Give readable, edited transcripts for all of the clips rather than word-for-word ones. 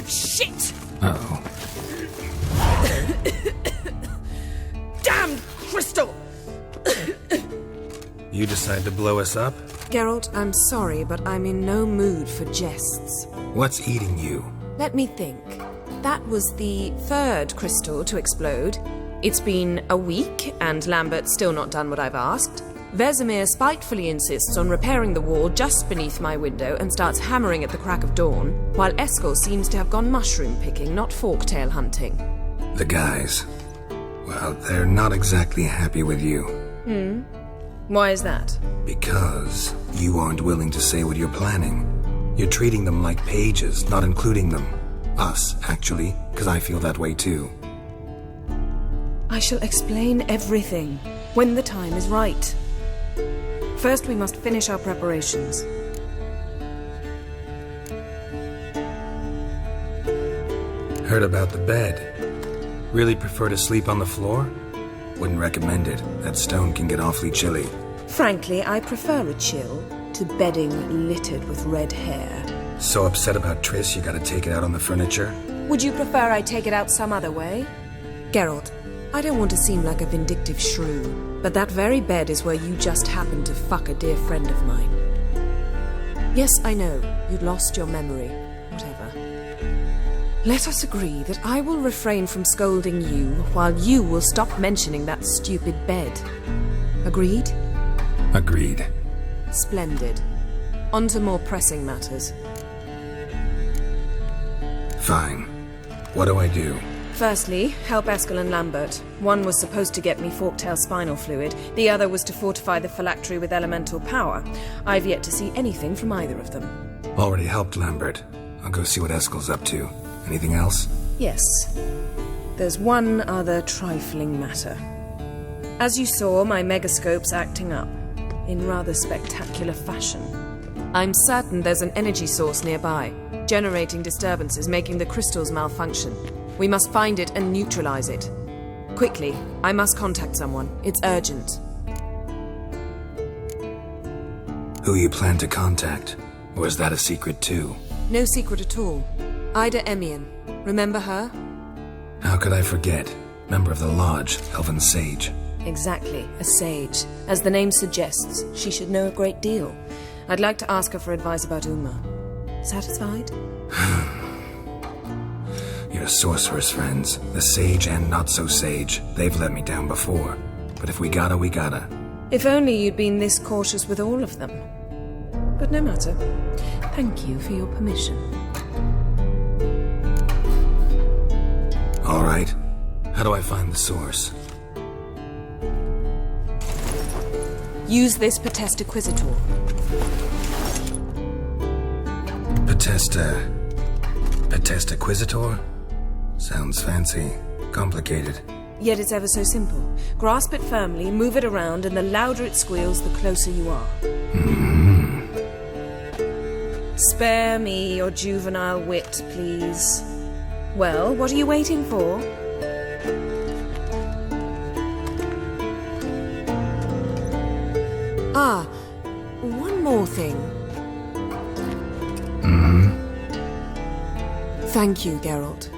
Shit! Uh-oh. Damn crystal! You decide to blow us up? Geralt, I'm sorry, but I'm in no mood for jests. What's eating you? Let me think. That was the third crystal to explode. It's been a week, and Lambert's still not done what I've asked. Vesemir spitefully insists on repairing the wall just beneath my window and starts hammering at the crack of dawn, while Eskel seems to have gone mushroom picking, not forktail hunting. The guys. Well, they're not exactly happy with you. Why is that? Because you aren't willing to say what you're planning. You're treating them like pages, not including them. Us, actually, because I feel that way too. I shall explain everything when the time is right. First, we must finish our preparations. Heard about the bed. Really prefer to sleep on the floor? Wouldn't recommend it. That stone can get awfully chilly. Frankly, I prefer a chill to bedding littered with red hair. So upset about Triss you gotta take it out on the furniture? Would you prefer I take it out some other way? Geralt, I don't want to seem like a vindictive shrew, but that very bed is where you just happened to fuck a dear friend of mine. Yes, I know, you'd lost your memory. Whatever. Let us agree that I will refrain from scolding you, while you will stop mentioning that stupid bed. Agreed? Agreed. Splendid. On to more pressing matters. Fine. What do I do? Firstly, help Eskel and Lambert. One was supposed to get me forktail spinal fluid, the other was to fortify the phylactery with elemental power. I've yet to see anything from either of them. Already helped Lambert. I'll go see what Eskel's up to. Anything else? Yes. There's one other trifling matter. As you saw, my megascope's acting up, in rather spectacular fashion. I'm certain there's an energy source nearby, generating disturbances, making the crystals malfunction. We must find it and neutralize it. Quickly, I must contact someone. It's urgent. Who you plan to contact? Or is that a secret too? No secret at all. Ida Emian. Remember her? How could I forget? Member of the Lodge, Elven Sage. Exactly, a sage. As the name suggests, she should know a great deal. I'd like to ask her for advice about Uma. Satisfied? Your sorceress friends, the sage and not-so-sage, they've let me down before. But if we gotta, we gotta. If only you'd been this cautious with all of them. But no matter. Thank you for your permission. All right. How do I find the source? Use this Potestaquisitor. Potestaquisitor? Sounds fancy. Complicated. Yet it's ever so simple. Grasp it firmly, move it around, and the louder it squeals, the closer you are. Spare me your juvenile wit, please. Well, what are you waiting for? Ah, one more thing. Thank you, Geralt.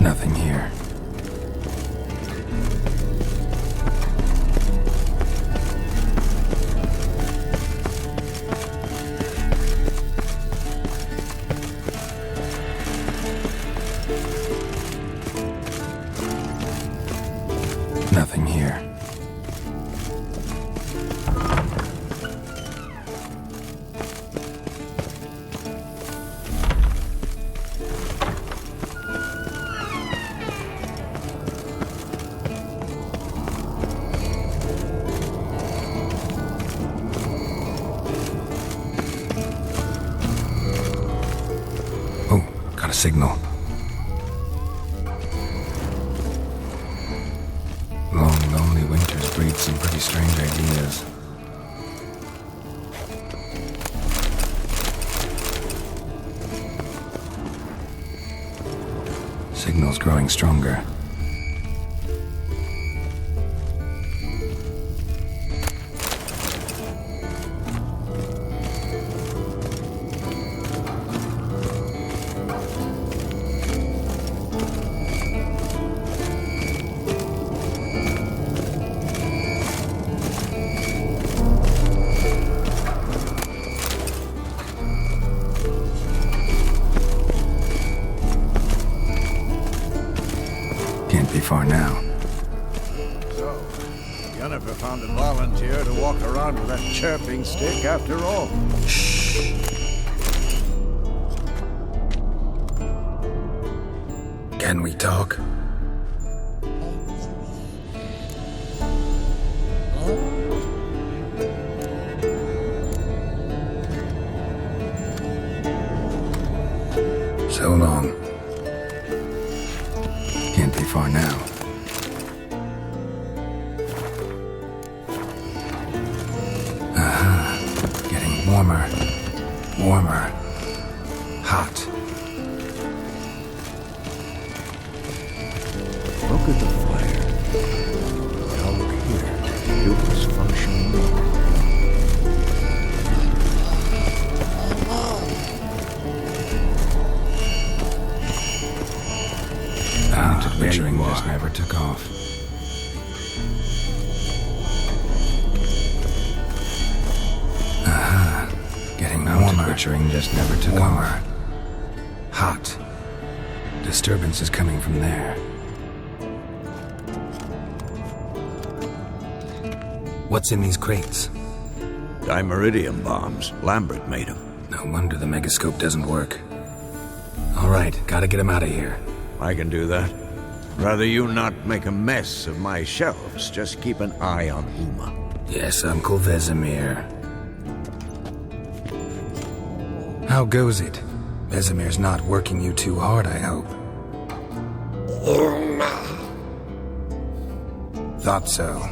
Nothing here. Nothing here. Oh, got a signal. Long, lonely winters breed some pretty strange ideas. Signal's growing stronger. Can't be far now. So, Jennifer found a volunteer to walk around with that chirping stick after all. Can we talk? So long. Can't be far now. Getting warmer. Warmer. Hot. Look at the fire. Now look here. It was functioning. Picturing just never took off. Getting warmer. Picturing just never took off. Hot. Disturbance is coming from there. What's in these crates? Dimeridium bombs. Lambert made them. No wonder the megascope doesn't work. All right, gotta get him out of here. I can do that. Rather you not make a mess of my shelves. Just keep an eye on Uma. Yes, Uncle Vesemir. How goes it? Vesemir's not working you too hard, I hope. Thought so.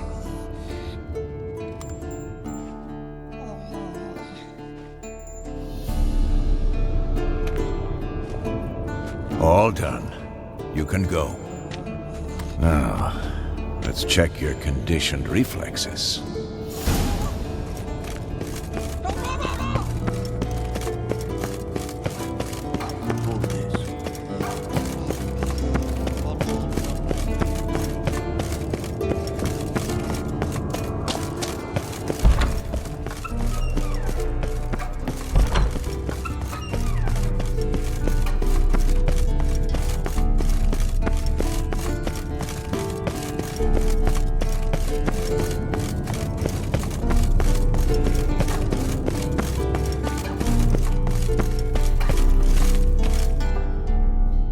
All done. You can go. Now, let's check your conditioned reflexes.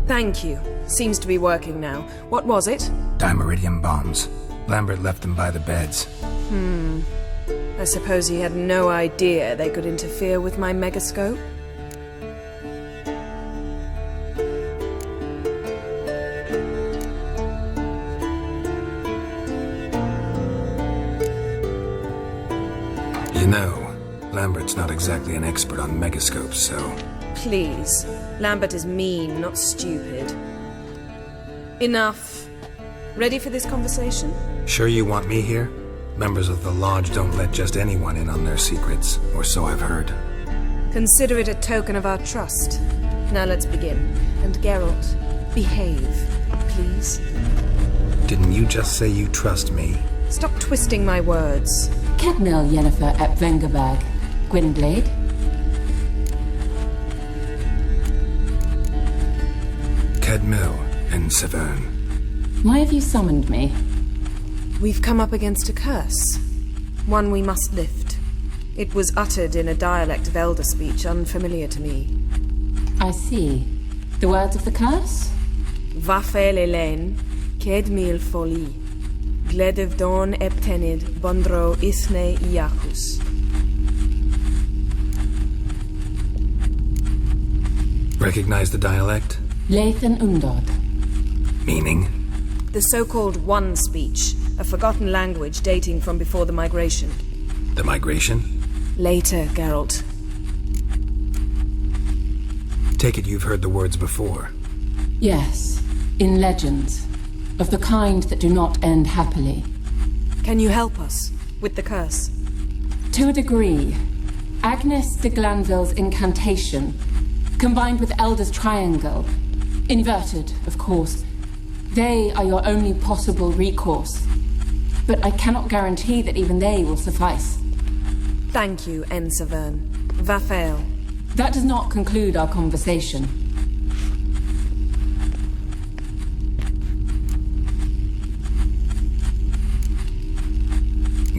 Thank you. Seems to be working now. What was it? Dimeridium bombs. Lambert left them by the beds. I suppose he had no idea they could interfere with my megascope? You know, Lambert's not exactly an expert on megascopes, so... Please. Lambert is mean, not stupid. Enough. Ready for this conversation? Sure you want me here? Members of the Lodge don't let just anyone in on their secrets, or so I've heard. Consider it a token of our trust. Now let's begin. And Geralt, behave, please. Didn't you just say you trust me? Stop twisting my words. Cadmel Yennefer at Vengerberg. Gwynblade. Cadmel and Severn. Why have you summoned me? We've come up against a curse. One we must lift. It was uttered in a dialect of Elder speech unfamiliar to me. I see. The words of the curse? Vafel Elen, Kedmil Foli, Gledev Don Eptenid, Bondro Ithne Iakus. Recognize the dialect? Lathan Undod. Meaning? The so-called One speech, a forgotten language dating from before the migration. The migration? Later, Geralt. Take it you've heard the words before. Yes. in legends, of the kind that do not end happily. Can you help us with the curse? To a degree, Agnes de Glanville's incantation, combined with Elder's triangle, inverted, of course, they are your only possible recourse. But I cannot guarantee that even they will suffice. Thank you, Ensavern. Va fail. That does not conclude our conversation.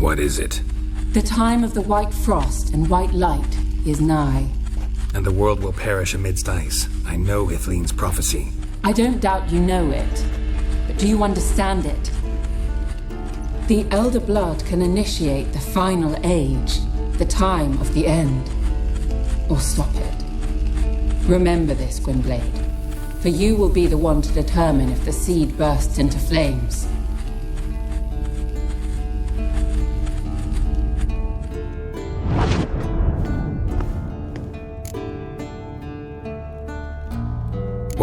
What is it? The time of the white frost and white light is nigh. And the world will perish amidst ice. I know Ithleen's prophecy. I don't doubt you know it, but do you understand it? The Elder Blood can initiate the final age, the time of the end, or stop it. Remember this, Gwynblade, for you will be the one to determine if the seed bursts into flames.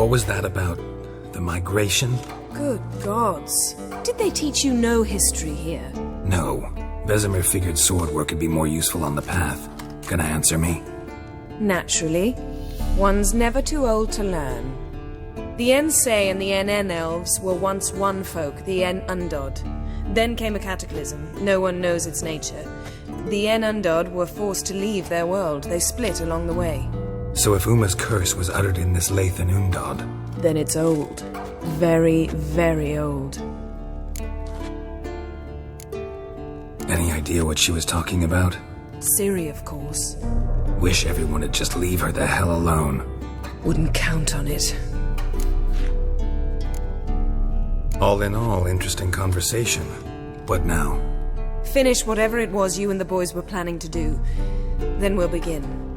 What was that about? The migration? Good gods. Did they teach you no history here? No. Vesemir figured sword work could be more useful on the path. Gonna answer me? Naturally. One's never too old to learn. The Ensei and the NN elves were once one folk, the En Undod. Then came a cataclysm. No one knows its nature. The En Undod were forced to leave their world. They split along the way. So if Uma's curse was uttered in this Lathan Undod, Then it's old. Very, very old. any idea what she was talking about? Ciri, of course. Wish everyone would just leave her the hell alone. Wouldn't count on it. All in all, interesting conversation. What now? Finish whatever it was you and the boys were planning to do. Then we'll begin.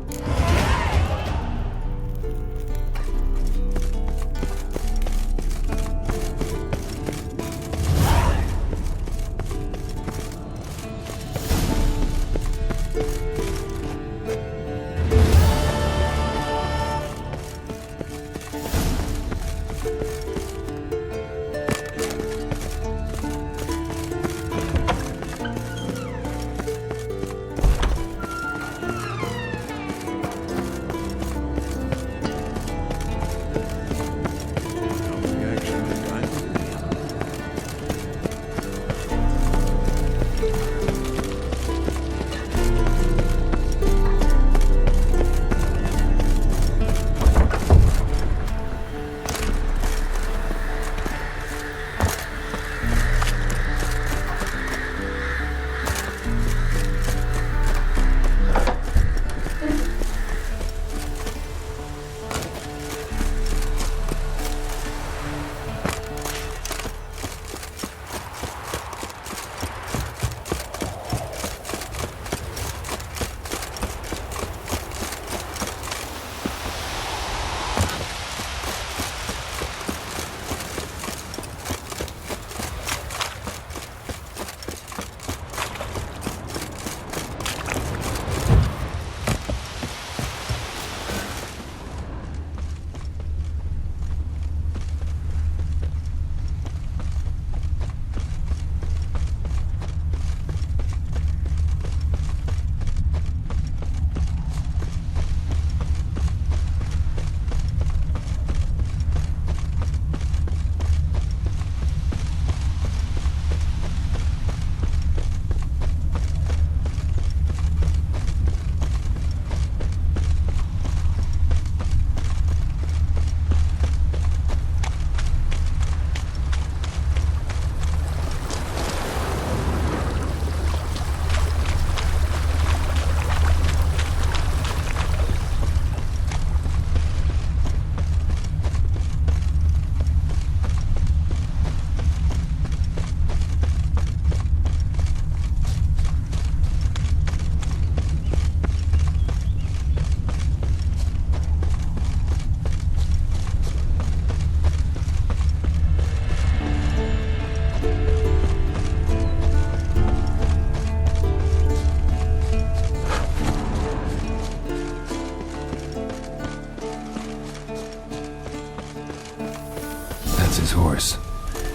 horse.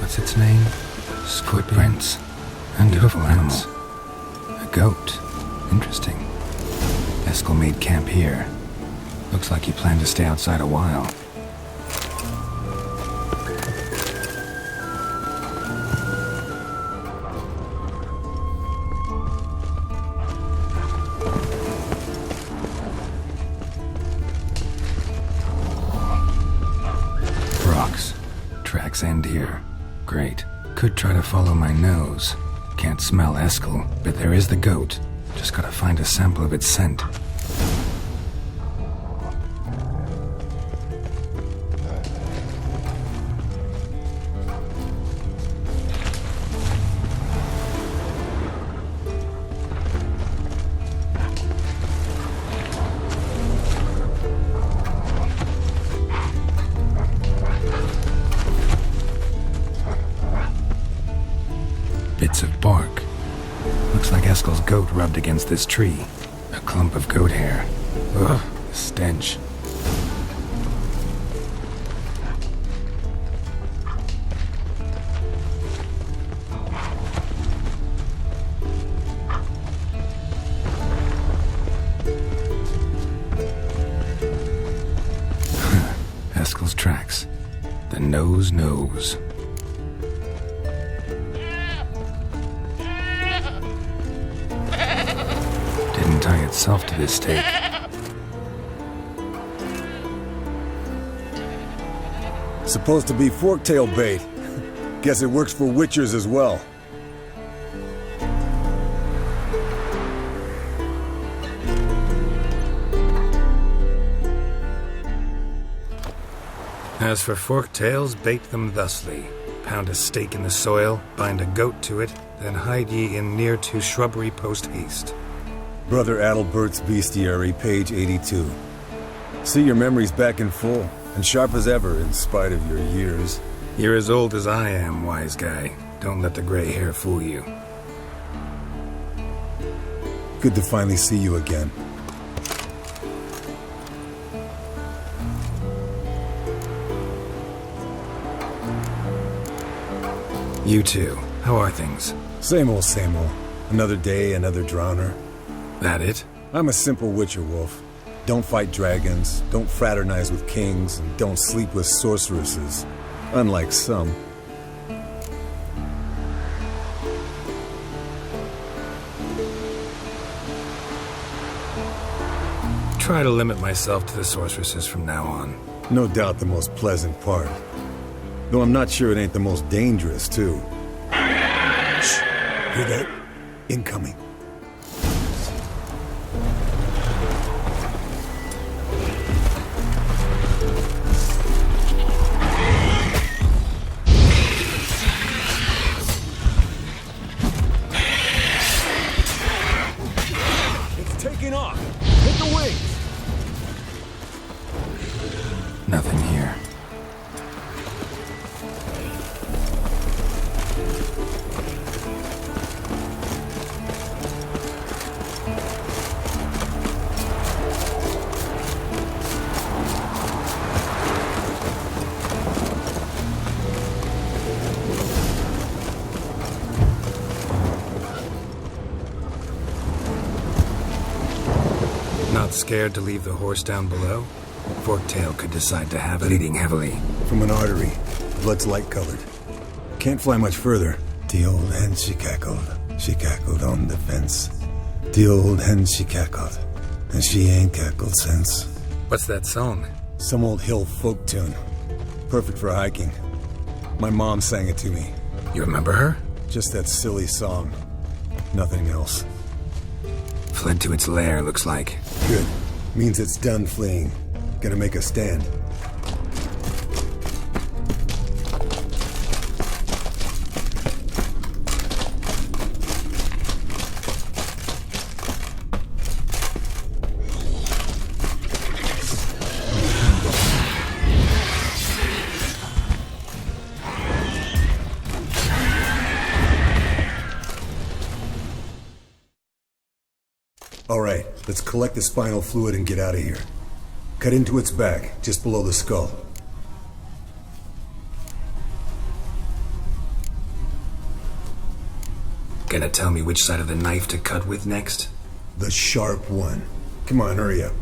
What's its name? Footprints. And beautiful animal. A goat. Interesting. Eskel made camp here. Looks like he planned to stay outside a while. Rocks. Tracks end here. Great. Could try to follow my nose. Can't smell Eskel, but there is the goat. Just gotta find a sample of its scent. Bits of bark. Looks like Eskel's goat rubbed against this tree. A clump of goat hair. Ugh, the stench. Eskel's tracks. The nose knows. Didn't tie itself to this stake. Supposed to be forktail bait. Guess it works for witchers as well. As for forktails, bait them thusly. Pound a stake in the soil, bind a goat to it, then hide ye in near to shrubbery post haste. Brother Adalbert's Bestiary, page 82. See your memories back in full, and sharp as ever in spite of your years. You're as old as I am, wise guy. Don't let the gray hair fool you. Good to finally see you again. You too. How are things? Same old, same old. Another day, another drowner. That it? I'm a simple witcher wolf. Don't fight dragons, don't fraternize with kings, and don't sleep with sorceresses. Unlike some. Try to limit myself to the sorceresses from now on. No doubt the most pleasant part. Though I'm not sure it ain't the most dangerous, too. Shh. Hear that? Incoming. It's taking off! Hit the wings! Nothing here. Not scared to leave the horse down below? Forktail could decide to have it bleeding heavily. From an artery. Blood's light-colored. Can't fly much further. The old hen, she cackled. She cackled on the fence. The old hen, she cackled. And she ain't cackled since. What's that song? Some old hill folk tune. Perfect for hiking. My mom sang it to me. You remember her? Just that silly song. Nothing else. Fled to its lair, looks like. Good. Means it's done fleeing. Gonna make a stand. All right, let's collect the spinal fluid and get out of here. Cut into its back, just below the skull. Gonna tell me which side of the knife to cut with next? The sharp one. Come on, hurry up.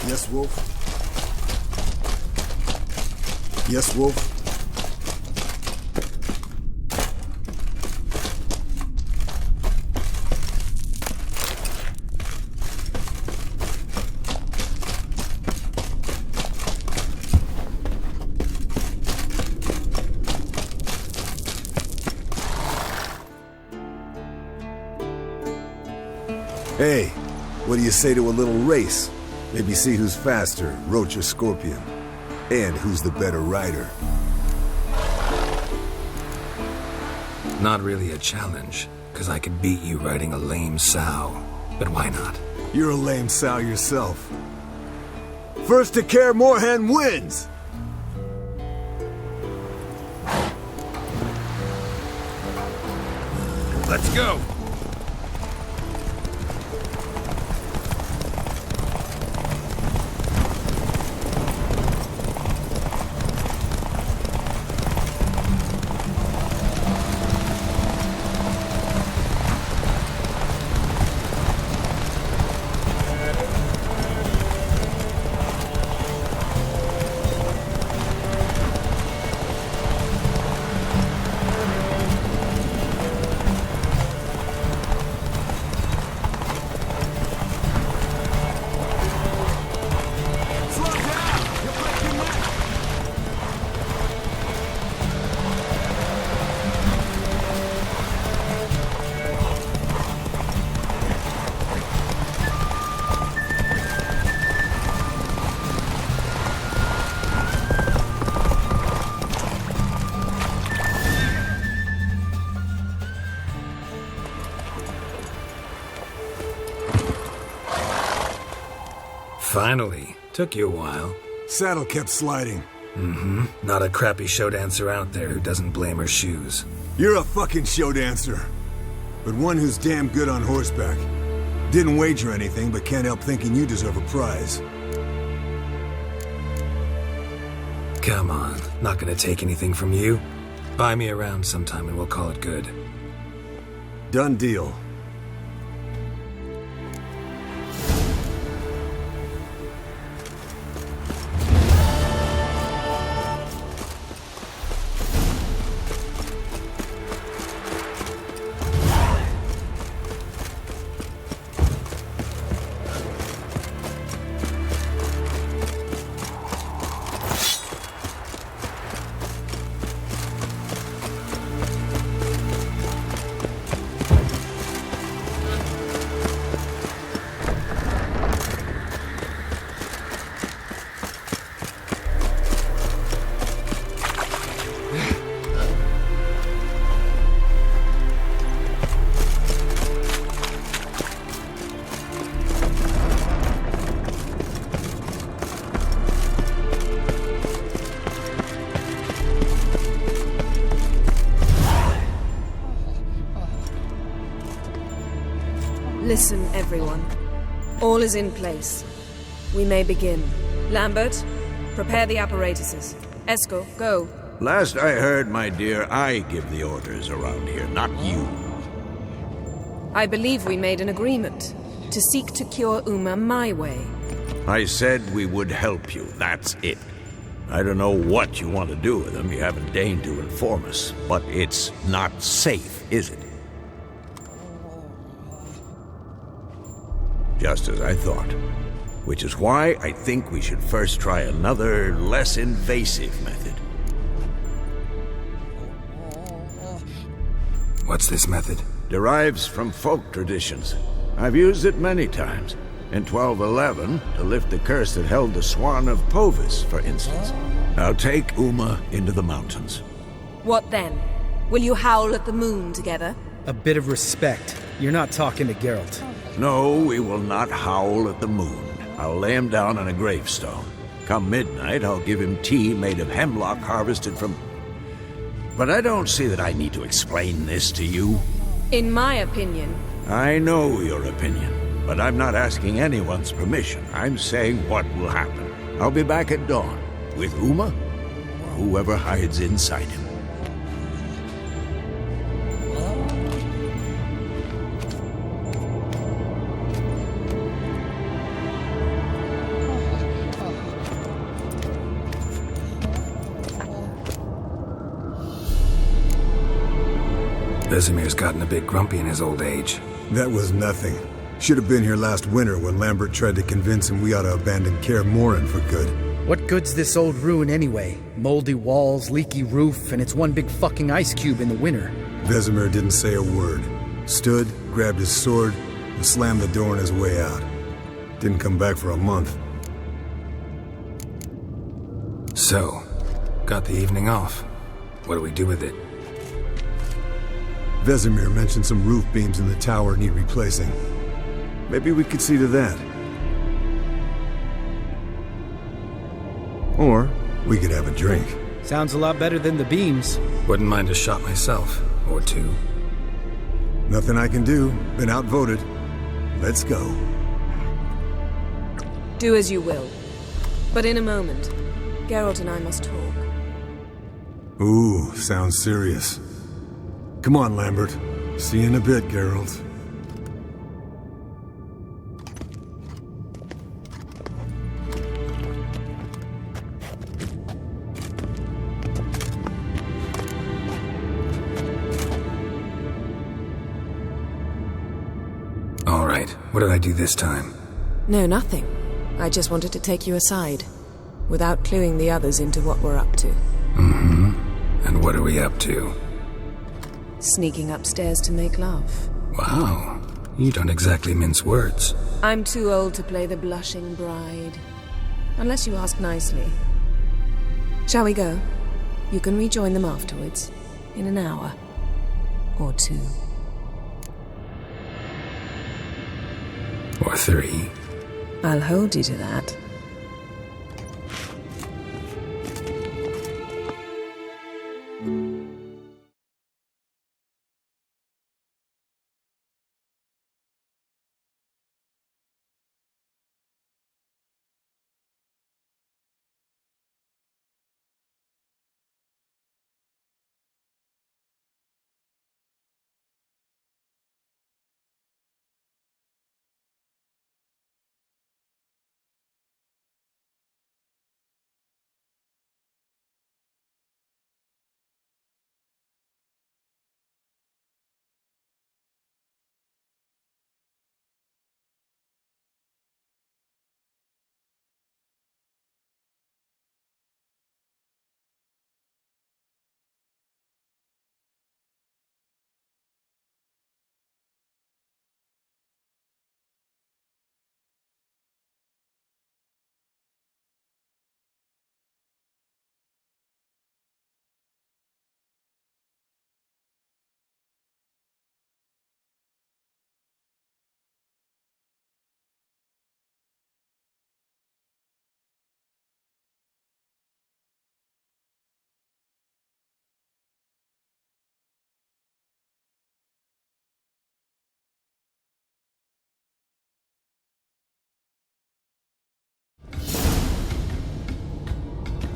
Yes, Wolf? Yes, Wolf? Hey, what do you say to a little race? Maybe see who's faster, Roach or Scorpion. And who's the better rider. Not really a challenge, because I could beat you riding a lame sow. But why not? You're a lame sow yourself. First to Care Moorhen wins! Let's go! Finally. Took you a while. Saddle kept sliding. Mm-hmm. Not a crappy show dancer out there who doesn't blame her shoes. You're a fucking show dancer. But one who's damn good on horseback. Didn't wager anything, but can't help thinking you deserve a prize. Come on. Not gonna take anything from you. Buy me around sometime and we'll call it good. Done deal. Listen, everyone. All is in place. We may begin. Lambert, prepare the apparatuses. Esco, go. Last I heard, my dear, I give the orders around here, not you. I believe we made an agreement to seek to cure Uma my way. I said we would help you, that's it. I don't know what you want to do with them, you haven't deigned to inform us. But it's not safe, is it? Just as I thought. Which is why I think we should first try another, less invasive method. What's this method? Derives from folk traditions. I've used it many times. In 1211, to lift the curse that held the Swan of Povis, for instance. Now take Uma into the mountains. What then? Will you howl at the moon together? A bit of respect. You're not talking to Geralt. No, we will not howl at the moon. I'll lay him down on a gravestone. Come midnight, I'll give him tea made of hemlock harvested from... But I don't see that I need to explain this to you. In my opinion. I know your opinion. but I'm not asking anyone's permission. I'm saying what will happen. I'll be back at dawn, with Uma, or whoever hides inside him. Vesemir's gotten a bit grumpy in his old age. That was nothing. Should have been here last winter when Lambert tried to convince him we ought to abandon Kaer Morhen for good. What good's this old ruin anyway? Moldy walls, leaky roof, and it's one big fucking ice cube in the winter. Vesemir didn't say a word. Stood, grabbed his sword, and slammed the door on his way out. Didn't come back for a month. So, got the evening off. What do we do with it? Vesemir mentioned some roof beams in the tower need replacing. Maybe we could see to that. Or we could have a drink. Sounds a lot better than the beams. Wouldn't mind a shot myself, or two. Nothing I can do. Been outvoted. Let's go. Do as you will. But in a moment, Geralt and I must talk. Ooh, sounds serious. Come on, Lambert. See you in a bit, Geralt. All right, what did I do this time? No, nothing. I just wanted to take you aside, without cluing the others into what we're up to. Mm-hmm. And what are we up to? Sneaking upstairs to make love. Wow, you don't exactly mince words. I'm too old to play the blushing bride. Unless you ask nicely. Shall we go? You can rejoin them afterwards. In an hour. Or two. Or three. I'll hold you to that.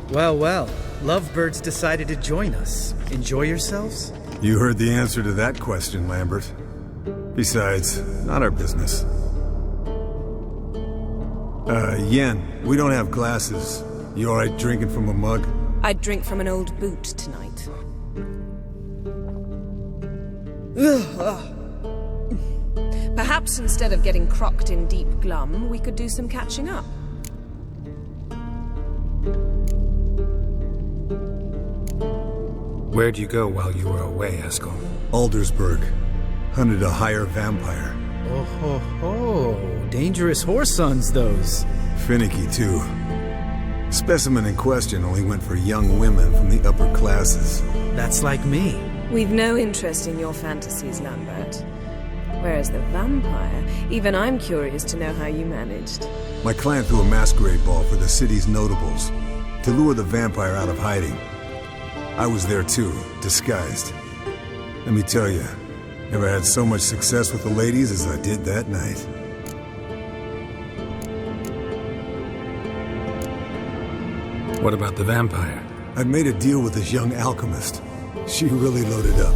Well, well. Lovebirds decided to join us. Enjoy yourselves? You heard the answer to that question, Lambert. Besides, not our business. Yen, we don't have glasses. You alright drinking from a mug? I'd drink from an old boot tonight. Perhaps instead of getting crocked in deep glum, we could do some catching up. Where'd you go while you were away, Eskel? Aldersburg. Hunted a higher vampire. Oh ho ho. Dangerous whoresons, those. Finicky, too. Specimen in question only went for young women from the upper classes. That's like me. We've no interest in your fantasies, Lambert. Whereas the vampire, even I'm curious to know how you managed. My client threw a masquerade ball for the city's notables to lure the vampire out of hiding. I was there too, disguised. Let me tell you, never had so much success with the ladies as I did that night. What about the vampire? I'd made a deal with this young alchemist. She really loaded up.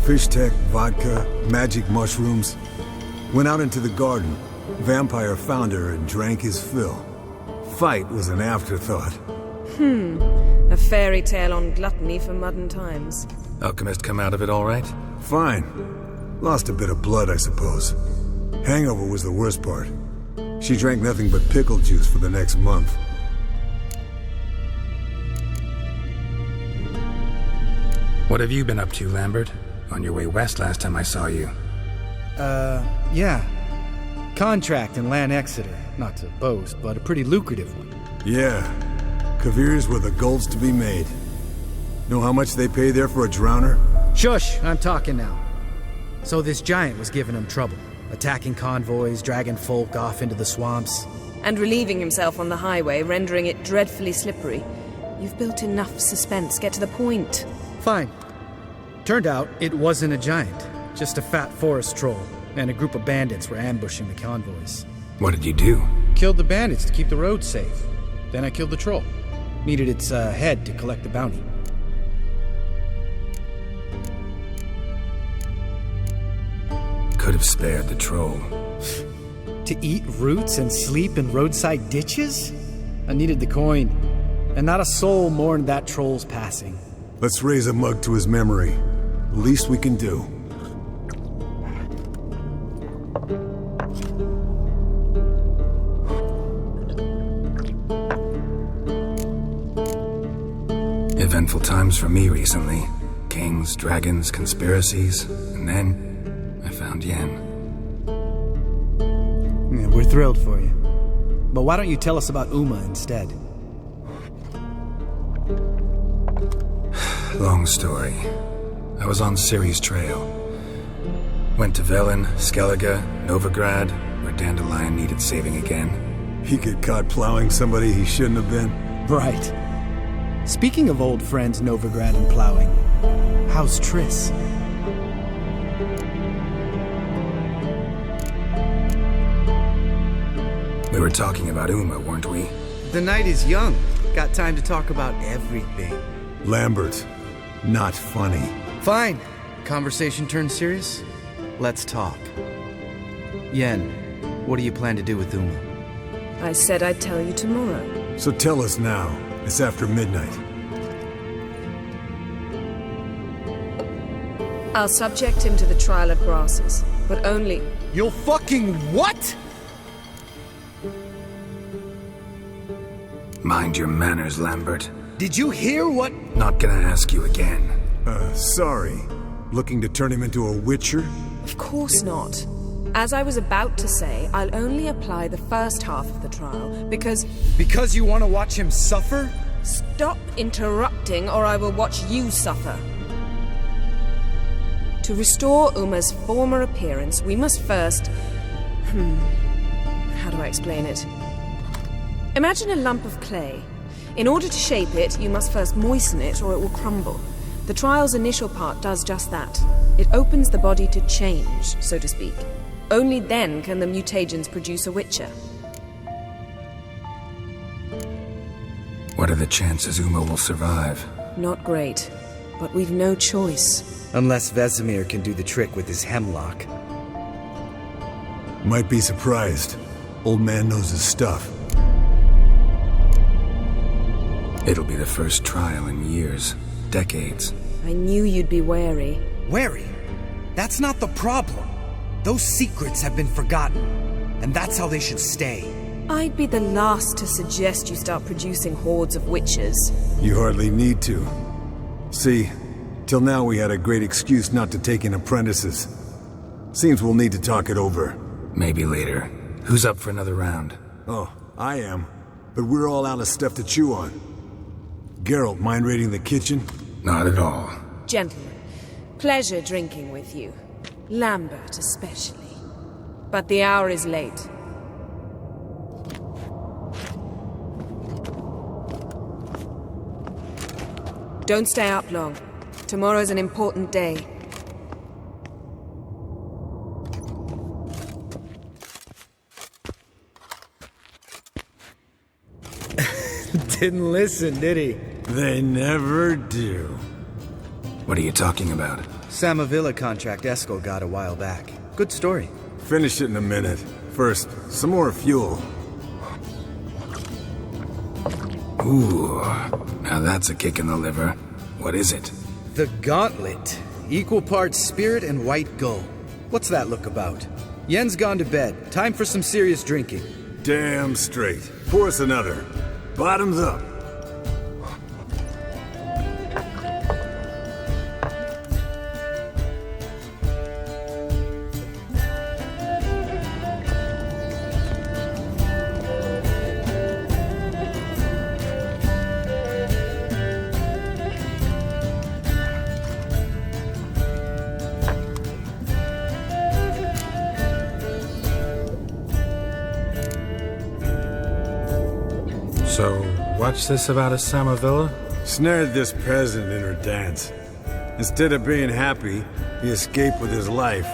Fish tech, vodka, magic mushrooms. Went out into the garden. Vampire found her and drank his fill. Fight was an afterthought. A fairy tale on gluttony for modern times. Alchemist come out of it all right? Fine. Lost a bit of blood, I suppose. Hangover was the worst part. She drank nothing but pickle juice for the next month. What have you been up to, Lambert? On your way west last time I saw you. Yeah. Contract in Lan Exeter. Not to boast, but a pretty lucrative one. Yeah. Kavir's were the gold's to be made. Know how much they pay there for a drowner? Shush, I'm talking now. So this giant was giving him trouble. Attacking convoys, dragging folk off into the swamps. And relieving himself on the highway, rendering it dreadfully slippery. You've built enough suspense. Get to the point. Fine. Turned out it wasn't a giant. Just a fat forest troll. And a group of bandits were ambushing the convoys. What did you do? Killed the bandits to keep the roads safe. Then I killed the troll. Needed its head to collect the bounty. Could have spared the troll. To eat roots and sleep in roadside ditches? I needed the coin. And not a soul mourned that troll's passing. Let's raise a mug to his memory. The least we can do. Eventful times for me recently. Kings, dragons, conspiracies, and then I found Yen. Yeah, we're thrilled for you. But why don't you tell us about Uma instead? Long story. I was on Ciri's trail. Went to Velen, Skellige, Novigrad, where Dandelion needed saving again. He get caught plowing somebody he shouldn't have been. Right. Speaking of old friends Novigrad and plowing, how's Triss? We were talking about Uma, weren't we? The night is young. Got time to talk about everything. Lambert. Not funny. Fine. Conversation turned serious? Let's talk. Yen, what do you plan to do with Uma? I said I'd tell you tomorrow. So tell us now. It's after midnight. I'll subject him to the trial of grasses, but only... You'll fucking what? Mind your manners, Lambert. Did you hear what? Not gonna ask you again. Sorry. Looking to turn him into a witcher? Of course not. As I was about to say, I'll only apply the first half of the trial, because... Because you want to watch him suffer? Stop interrupting, or I will watch you suffer. To restore Uma's former appearance, we must first... How do I explain it? Imagine a lump of clay. In order to shape it, you must first moisten it, or it will crumble. The trial's initial part does just that. It opens the body to change, so to speak. Only then can the mutagens produce a witcher. What are the chances Uma will survive? Not great, but we've no choice. Unless Vesemir can do the trick with his hemlock. Might be surprised. Old man knows his stuff. It'll be the first trial in years. Decades. I knew you'd be wary. Wary? That's not the problem. Those secrets have been forgotten. And that's how they should stay. I'd be the last to suggest you start producing hordes of witches. You hardly need to. See, till now we had a great excuse not to take in apprentices. Seems we'll need to talk it over. Maybe later. Who's up for another round? Oh, I am. But we're all out of stuff to chew on. Geralt, mind raiding the kitchen? Not at all. Gentlemen, pleasure drinking with you. Lambert especially. But the hour is late. Don't stay up long. Tomorrow's an important day. Didn't listen, did he? They never do. What are you talking about? Samavilla contract Eskel got a while back. Good story. Finish it in a minute. First, some more fuel. Ooh, now that's a kick in the liver. What is it? The Gauntlet. Equal parts spirit and white gull. What's that look about? Yen's gone to bed. Time for some serious drinking. Damn straight. Pour us another. Bottoms up. So, what's this about a Samavilla? Snared this peasant in her dance. Instead of being happy, he escaped with his life.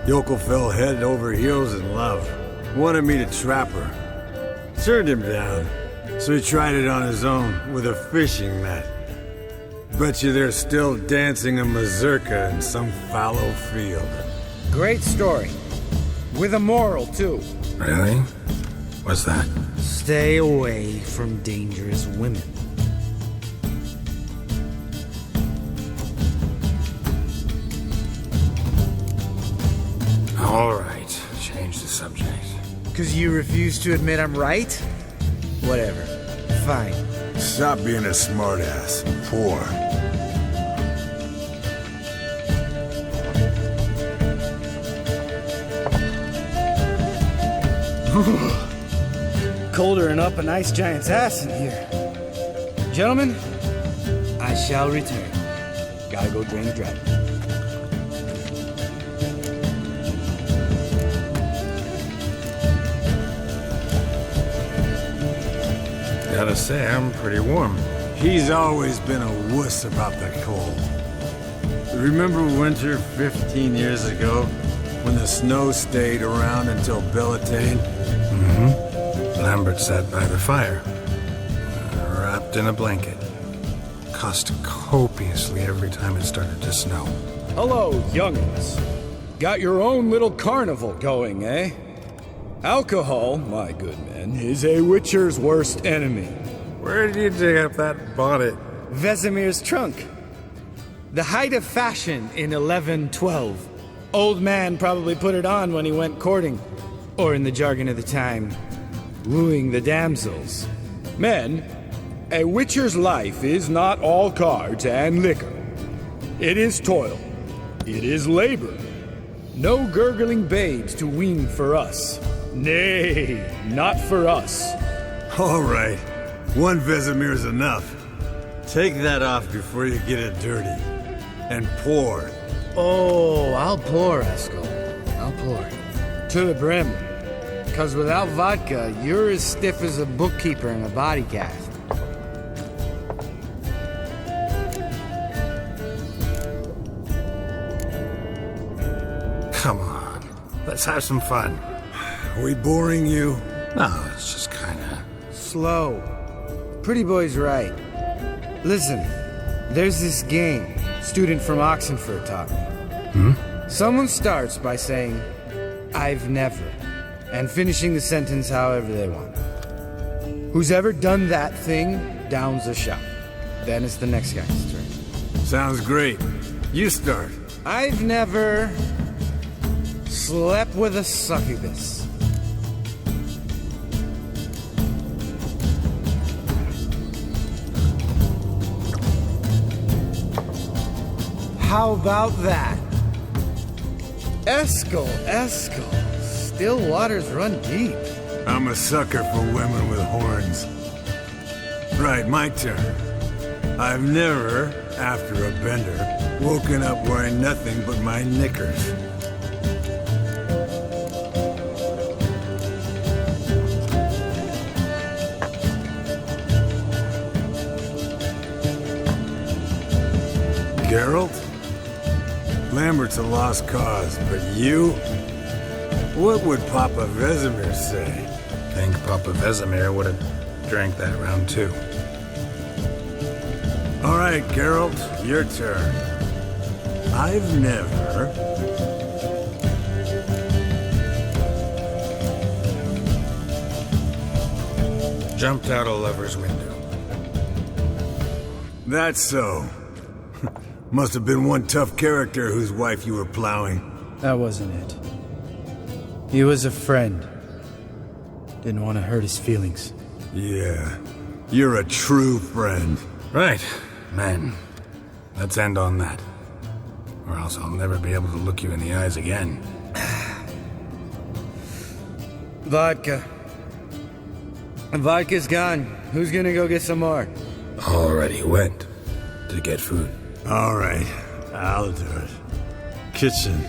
Yokel fell head over heels in love. Wanted me to trap her. Turned him down. So he tried it on his own with a fishing net. Bet you they're still dancing a mazurka in some fallow field. Great story. With a moral, too. Really? What's that? Stay away from dangerous women. All right, change the subject. 'Cause you refuse to admit I'm right? Whatever. Fine. Stop being a smartass. Poor. Colder and up a nice giant's ass in here. Gentlemen, I shall return. Gotta go drain the dragon. Gotta say, I'm pretty warm. He's always been a wuss about the cold. Remember winter 15 years ago when the snow stayed around until Bellatane? Lambert sat by the fire, wrapped in a blanket. Cussed copiously every time it started to snow. Hello, youngins. Got your own little carnival going, eh? Alcohol, my good men, is a witcher's worst enemy. Where did you dig up that bonnet? Vesemir's trunk. The height of fashion in 1112. Old man probably put it on when he went courting. Or in the jargon of the time, wooing the damsels. Men, a witcher's life is not all cards and liquor. It is toil. It is labor. No gurgling babes to wean for us. Nay, not for us. All right, one Vesemir's enough. Take that off before you get it dirty. And pour. Oh, I'll pour, Eskel. I'll pour. To the brim. 'Cause without vodka, you're as stiff as a bookkeeper in a body cast. Come on, let's have some fun. Are we boring you? No, it's just kinda... Slow. Pretty boy's right. Listen, there's this game student from Oxenford taught me. Someone starts by saying, I've never, and finishing the sentence however they want. Who's ever done that thing downs a shot. Then it's the next guy's turn. Sounds great. You start. I've never slept with a succubus. How about that? Eskel. Still waters run deep. I'm a sucker for women with horns. Right, my turn. I've never, after a bender, woken up wearing nothing but my knickers. Geralt? Lambert's a lost cause, but you? What would Papa Vesemir say? I think Papa Vesemir would have drank that round too. All right, Geralt, your turn. I've never... Jumped out a lover's window. That's so. Must have been one tough character whose wife you were plowing. That wasn't it. He was a friend. Didn't want to hurt his feelings. Yeah, you're a true friend. Right, man. Let's end on that. Or else I'll never be able to look you in the eyes again. Vodka. Vodka's gone. Who's gonna go get some more? Already went to get food. All right, I'll do it. Kitchen.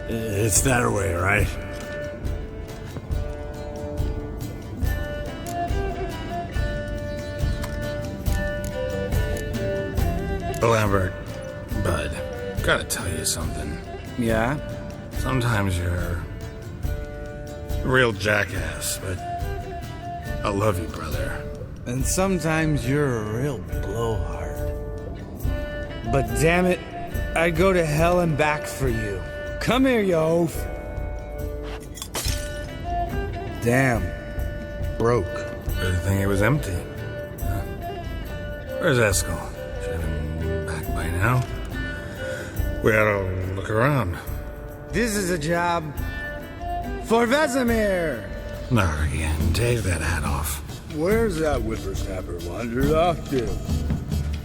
It's that way, right? Lambert, bud, gotta tell you something. Yeah? Sometimes you're a real jackass, but I love you, brother. And sometimes you're a real blowhard. But damn it, I'd go to hell and back for you. Come here, you oaf. Damn. Broke. Good thing it was empty. Huh? Where's Eskel? Should have been back by now. We ought to look around. This is a job for Vesemir. Not again. Take that hat off. Where's that whippersnapper wandered off to?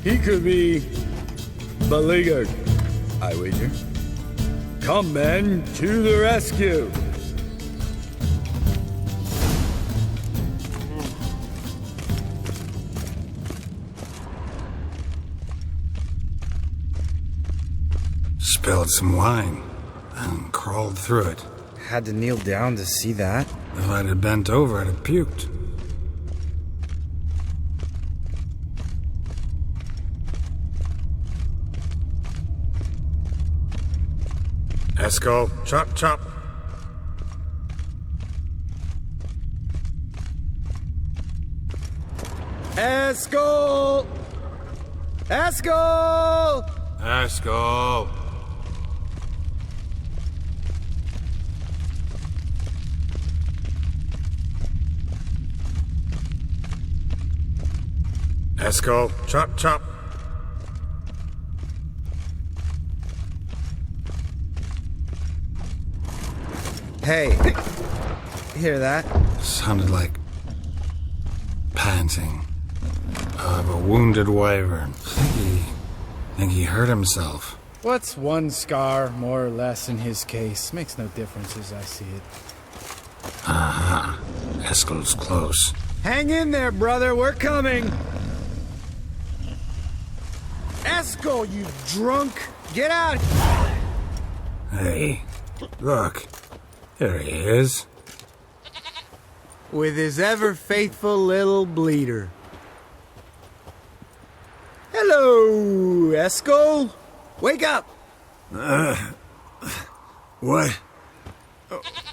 He could be beleaguered, I wager. Come, men, to the rescue. Spilled some wine and crawled through it. Had to kneel down to see that. If I'd have bent over, I'd have puked. Eskel, chop, chop. Eskel! Eskel! Eskel. Eskel, chop, chop. Hey, hear that? Sounded like panting of a wounded wyvern. Think he hurt himself. What's one scar, more or less, in his case? Makes no difference as I see it. Aha. Eskel's close. Hang in there, brother. We're coming. Eskel, you drunk. Get out. Hey, look. There he is. With his ever-faithful little bleeder. Hello, Eskel. Wake up. What?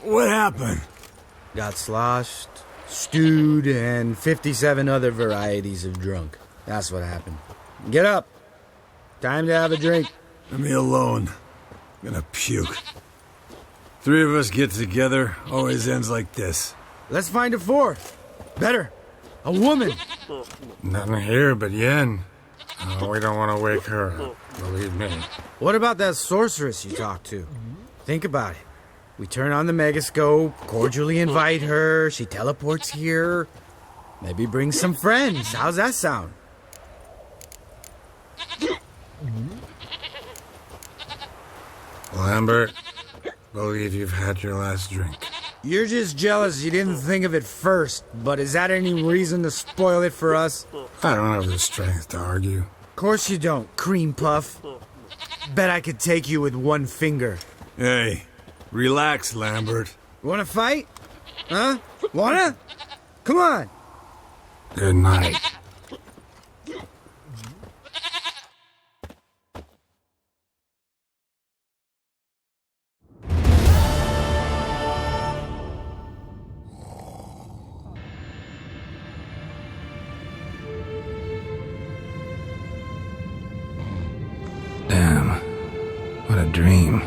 What happened? Got sloshed, stewed, and 57 other varieties of drunk. That's what happened. Get up. Time to have a drink. Leave me alone. I'm gonna puke. Three of us get together, always ends like this. Let's find a fourth. Better. A woman. Nothing here but Yen. Oh, we don't want to wake her up, believe me. What about that sorceress you talked to? Think about it. We turn on the megascope, cordially invite her, she teleports here. Maybe bring some friends. How's that sound? Lambert, believe you've had your last drink. You're just jealous you didn't think of it first, but is that any reason to spoil it for us? I don't have the strength to argue. Of course you don't, cream puff. Bet I could take you with one finger. Hey, relax, Lambert. Wanna fight? Huh? Wanna? Come on. Good night. What a dream.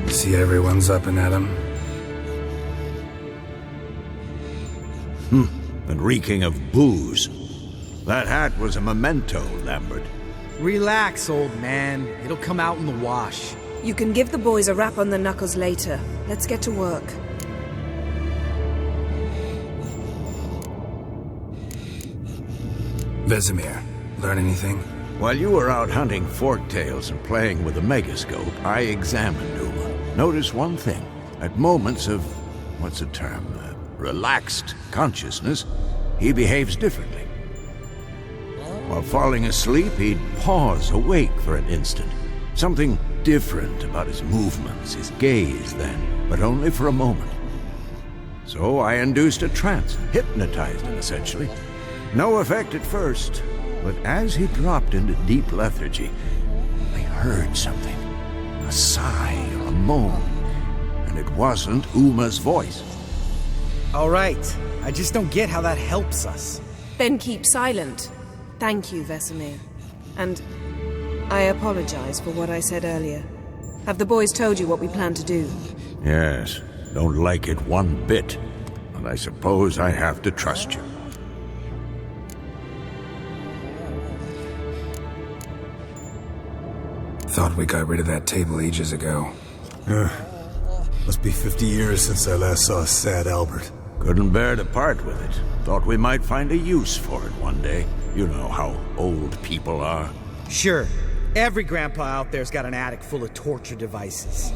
See everyone's up and at 'em. And reeking of booze. That hat was a memento, Lambert. Relax, old man. It'll come out in the wash. You can give the boys a rap on the knuckles later. Let's get to work. Vesemir, learn anything? While you were out hunting forktails and playing with a megascope, I examined Uma. Notice one thing. At moments of, what's the term, relaxed consciousness, he behaves differently. While falling asleep, he'd pause awake for an instant. Something different about his movements, his gaze then, but only for a moment. So I induced a trance, hypnotized him essentially. No effect at first, but as he dropped into deep lethargy, I heard something. A sigh or a moan, and it wasn't Uma's voice. All right. I just don't get how that helps us. Then keep silent. Thank you, Vesemir. And I apologize for what I said earlier. Have the boys told you what we plan to do? Yes, don't like it one bit, and I suppose I have to trust you. Thought we got rid of that table ages ago. Must be 50 years since I last saw sad Albert. Couldn't bear to part with it. Thought we might find a use for it one day. You know how old people are. Sure. Every grandpa out there's got an attic full of torture devices.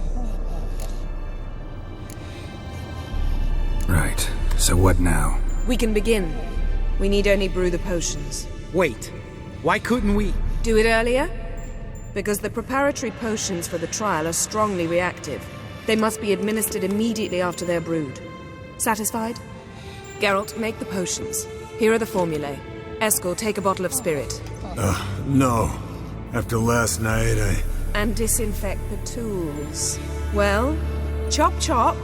Right. So what now? We can begin. We need only brew the potions. Wait. Why couldn't we? Do it earlier? Because the preparatory potions for the trial are strongly reactive. They must be administered immediately after they're brewed. Satisfied? Geralt, make the potions. Here are the formulae. Eskel, take a bottle of spirit. No. After last night, And disinfect the tools. Well, chop chop.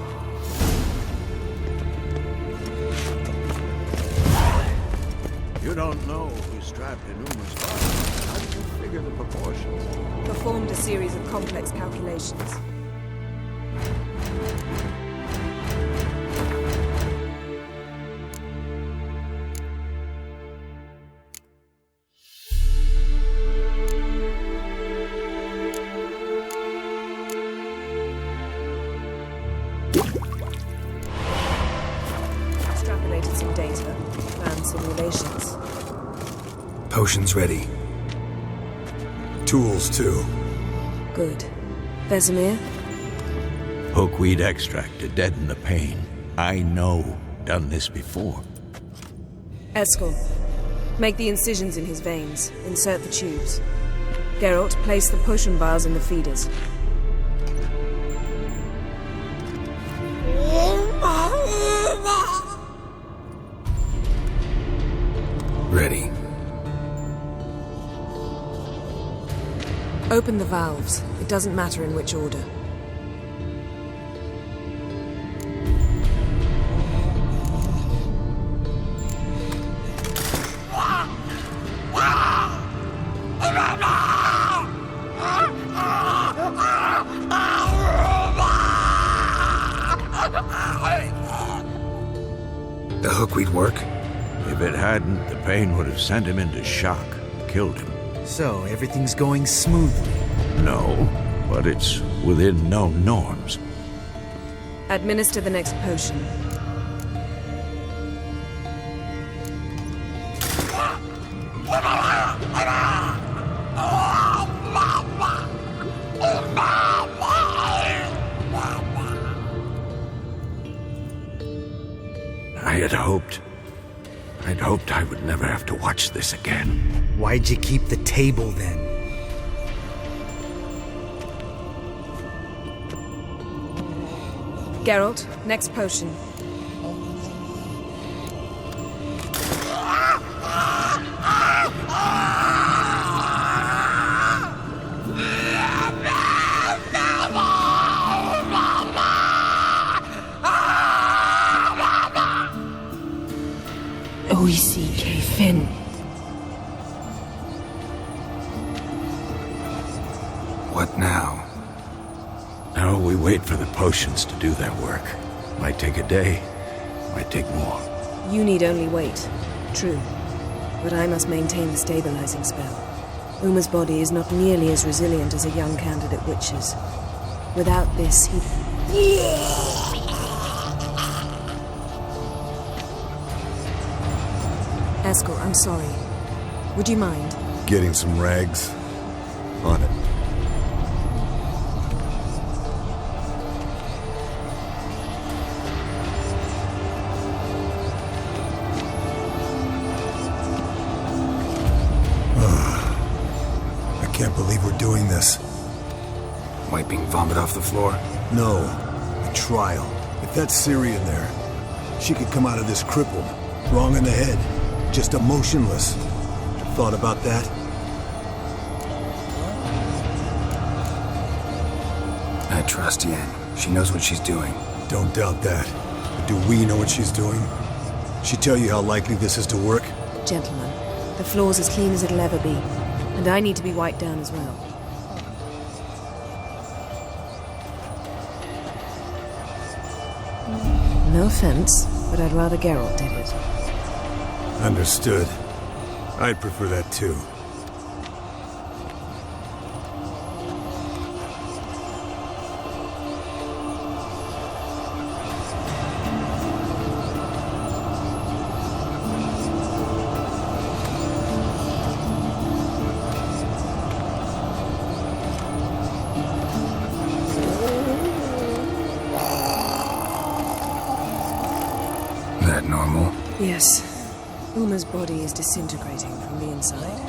You don't know who's strapped in Uma's body. How did you figure the proportions? Performed a series of complex calculations. Extrapolated some data, planned simulations. Potions ready. tools too. Good. Vesemir? Hookweed extract to deaden the pain. I know. Done this before. Eskel, make the incisions in his veins. Insert the tubes. Geralt, place the potion vials in the feeders. Ready. Open the valves. It doesn't matter in which order. The hookweed work? If it hadn't, the pain would have sent him into shock, killed him. So, everything's going smoothly. No, but it's within known norms. Administer the next potion. I'd hoped I would never have to watch this again. Why'd you keep the table then? Geralt, next potion. Boise K. Finn. What now? Now we wait for the potions to do their work. Might take a day, might take more. You need only wait. True. But I must maintain the stabilizing spell. Uma's body is not nearly as resilient as a young candidate witch's. Without this, he... Eskel, I'm sorry. Would you mind? Getting some rags? On it. I can't believe we're doing this. Wiping vomit off the floor? No, a trial. If that's Siri in there, she could come out of this crippled, wrong in the head, just emotionless. Thought about that? I trust Yen. She knows what she's doing. Don't doubt that. But do we know what she's doing? She tell you how likely this is to work? Gentlemen, the floor's as clean as it'll ever be. And I need to be wiped down as well. No offense, but I'd rather Geralt did it. Understood. I'd prefer that too. That normal? Yes. Uma's body is disintegrating from the inside.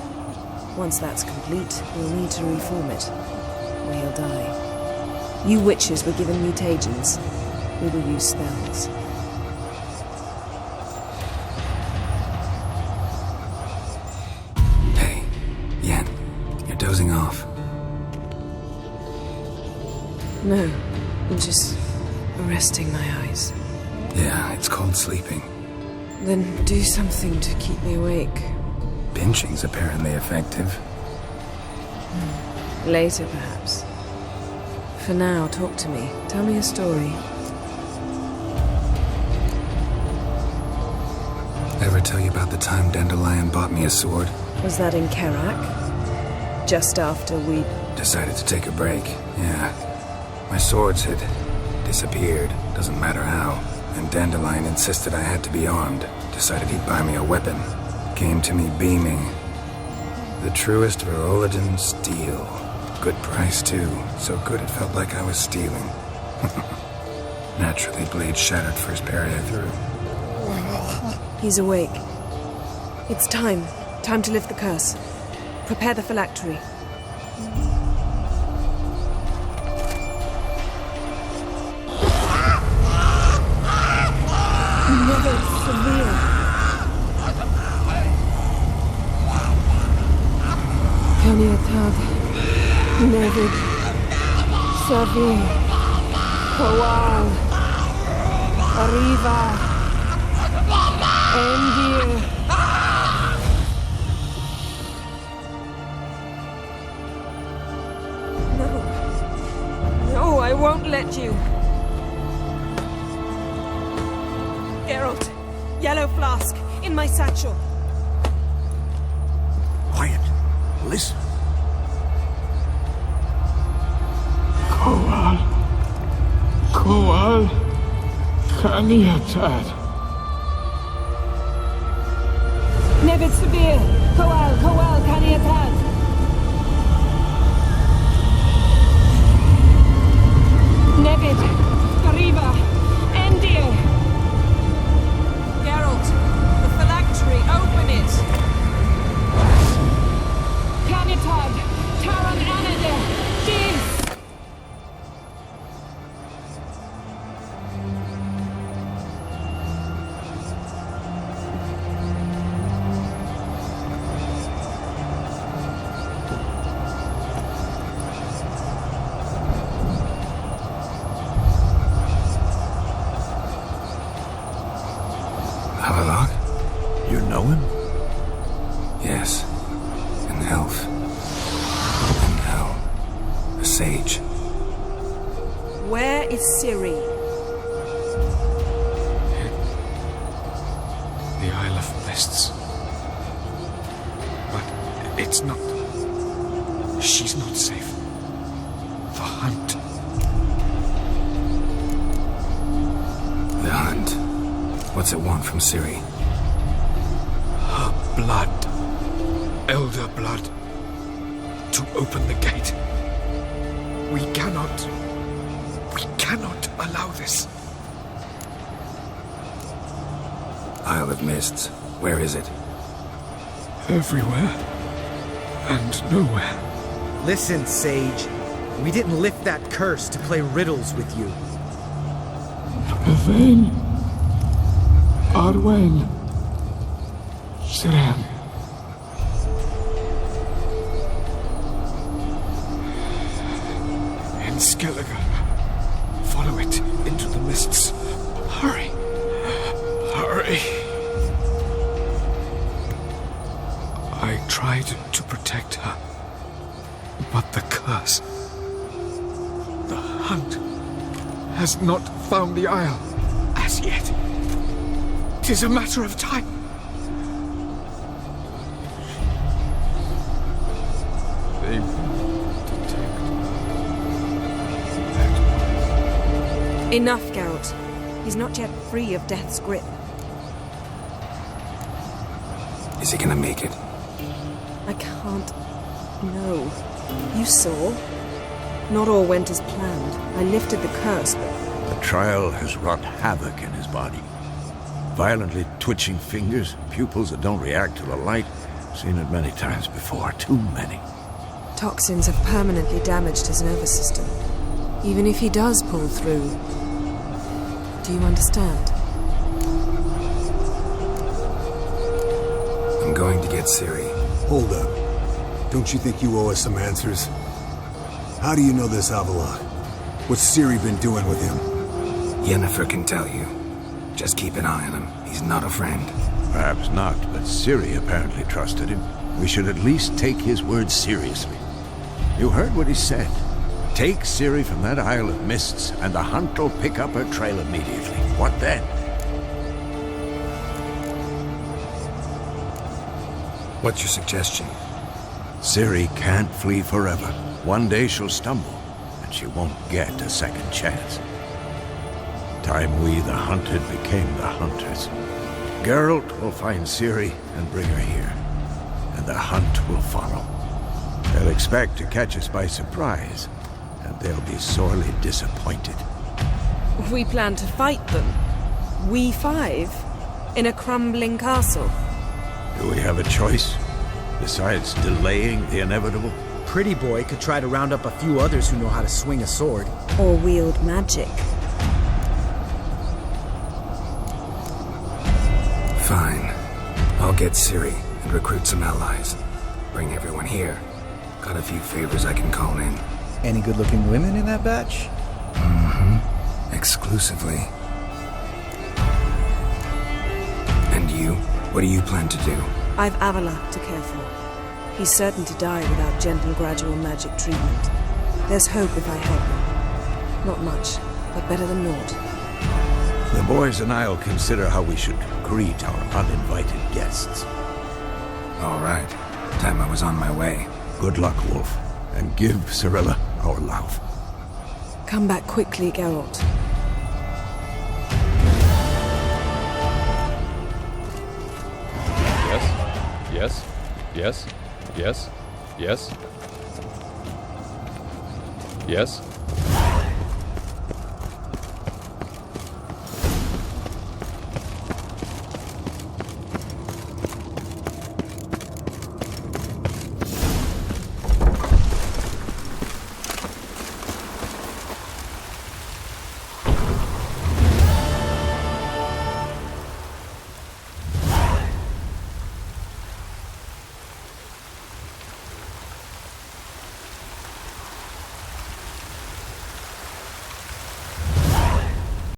Once that's complete, we'll need to reform it, or he'll die. You witches were given mutagens. We will use spells. Hey, Yen, you're dozing off. No, I'm just resting my eyes. Yeah, it's called sleeping. Then do something to keep me awake. Pinching's apparently effective. Later, perhaps. For now, talk to me. Tell me a story. Ever tell you about the time Dandelion bought me a sword? Was that in Karak? Just after we... Decided to take a break, yeah. My swords had disappeared, doesn't matter how. And Dandelion insisted I had to be armed. Decided he'd buy me a weapon. Came to me beaming. The truest Verolidan steel. Good price, too. So good it felt like I was stealing. Naturally, blade shattered first parry I threw. He's awake. It's time. Time to lift the curse. Prepare the phylactery. Never severe. Kaniatad, Nevid, Savi, Kowal, Arriva, Endir. No, I won't let you. Geralt, yellow flask, in my satchel. Quiet. Listen. Kowal, Kaniatad. Nevid Sabir, Kowal, Kaniatad. Nevid, Arriva, Endir. Geralt, the phylactery, open it. Kaniatad, Taran Anadir, Dis. Where is Ciri? The Isle of Mists. But it's not... She's not safe. The hunt. The hunt. What's it want from Ciri? Her blood. Elder blood. To open the gate. We cannot allow this. Isle of Mists. Where is it? Everywhere. And nowhere. Listen, Sage. We didn't lift that curse to play riddles with you. Yvain. Arwen. Siran. In Skellige. Follow it into the mists. Hurry. Hurry. I tried to protect her. But the curse... The hunt has not found the Isle as yet. 'Tis a matter of time. They won't detect that. Enough, Geralt. He's not yet free of death's grip. Is he gonna make it? I can't... No. You saw. Not all went as planned. I lifted the curse, but... The trial has wrought havoc in his body. Violently twitching fingers, pupils that don't react to the light. Seen it many times before, too many. Toxins have permanently damaged his nervous system. Even if he does pull through... Do you understand? I'm going to get Ciri. Hold up. Don't you think you owe us some answers? How do you know this Avallac'h? What's Ciri been doing with him? Yennefer can tell you. Just keep an eye on him. He's not a friend. Perhaps not, but Ciri apparently trusted him. We should at least take his words seriously. You heard what he said. Take Ciri from that Isle of Mists, and the hunt will pick up her trail immediately. What then? What's your suggestion? Ciri can't flee forever. One day she'll stumble, and she won't get a second chance. Time we, the hunted, became the hunters. Geralt will find Ciri and bring her here, and the hunt will follow. They'll expect to catch us by surprise, and they'll be sorely disappointed. We plan to fight them. We five? In a crumbling castle? Do we have a choice? Besides delaying the inevitable? Pretty boy could try to round up a few others who know how to swing a sword. Or wield magic. Fine. I'll get Ciri and recruit some allies. Bring everyone here. Got a few favors I can call in. Any good-looking women in that batch? Mm-hmm. Exclusively. And you? What do you plan to do? I've Avallac'h to care for. He's certain to die without gentle, gradual magic treatment. There's hope if I help him. Not much, but better than naught. The boys and I'll consider how we should greet our uninvited guests. All right. Time I was on my way. Good luck, Wolf, and give Cirilla our love. Come back quickly, Geralt. Yes. Yes. Yes. Yes. Yes.